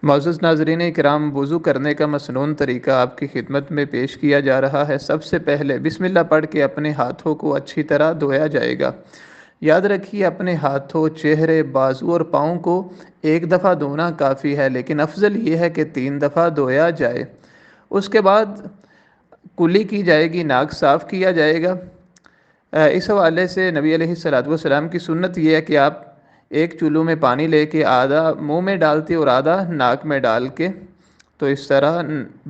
معزز ناظرین کرام، وضو کرنے کا مسنون طریقہ آپ کی خدمت میں پیش کیا جا رہا ہے۔ سب سے پہلے بسم اللہ پڑھ کے اپنے ہاتھوں کو اچھی طرح دھویا جائے گا۔ یاد رکھیے اپنے ہاتھوں، چہرے، بازو اور پاؤں کو ایک دفعہ دھونا کافی ہے، لیکن افضل یہ ہے کہ 3 دفعہ دھویا جائے۔ اس کے بعد کلی کی جائے گی، ناک صاف کیا جائے گا۔ اس حوالے سے نبی علیہ الصلوۃ والسلام کی سنت یہ ہے کہ آپ ایک چولو میں پانی لے کے آدھا منہ میں ڈالتے اور آدھا ناک میں ڈال کے، تو اس طرح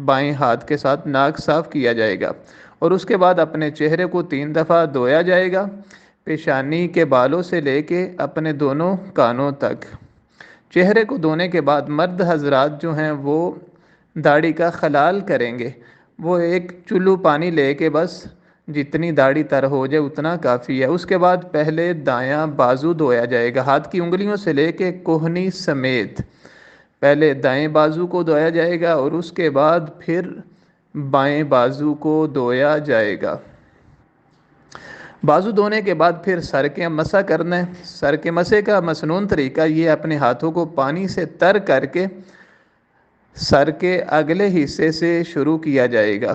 بائیں ہاتھ کے ساتھ ناک صاف کیا جائے گا۔ اور اس کے بعد اپنے چہرے کو 3 دفعہ دھویا جائے گا، پیشانی کے بالوں سے لے کے اپنے دونوں کانوں تک۔ چہرے کو دھونے کے بعد مرد حضرات جو ہیں وہ داڑھی کا خلال کریں گے۔ وہ ایک چلو پانی لے کے بس جتنی داڑھی تر ہو جائے اتنا کافی ہے۔ اس کے بعد پہلے دایاں بازو دھویا جائے گا، ہاتھ کی انگلیوں سے لے کے کوہنی سمیت۔ پہلے دائیں بازو کو دھویا جائے گا اور اس کے بعد پھر بائیں بازو کو دھویا جائے گا۔ بازو دھونے کے بعد پھر سر کے مسح کرنا ہے۔ سر کے مسح کا مسنون طریقہ یہ اپنے ہاتھوں کو پانی سے تر کر کے سر کے اگلے حصے سے شروع کیا جائے گا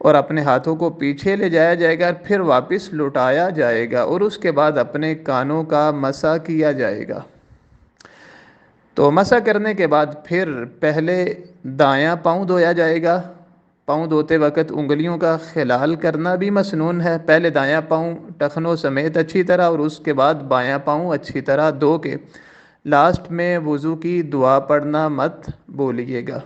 اور اپنے ہاتھوں کو پیچھے لے جایا جائے گا، پھر واپس لوٹایا جائے گا اور اس کے بعد اپنے کانوں کا مسح کیا جائے گا۔ تو مسح کرنے کے بعد پھر پہلے دایاں پاؤں دھویا جائے گا۔ پاؤں دھوتے وقت انگلیوں کا خلال کرنا بھی مسنون ہے۔ پہلے دایاں پاؤں ٹخنوں سمیت اچھی طرح اور اس کے بعد بایاں پاؤں اچھی طرح دھو کے لاسٹ میں وضو کی دعا پڑھنا مت بھولیے گا۔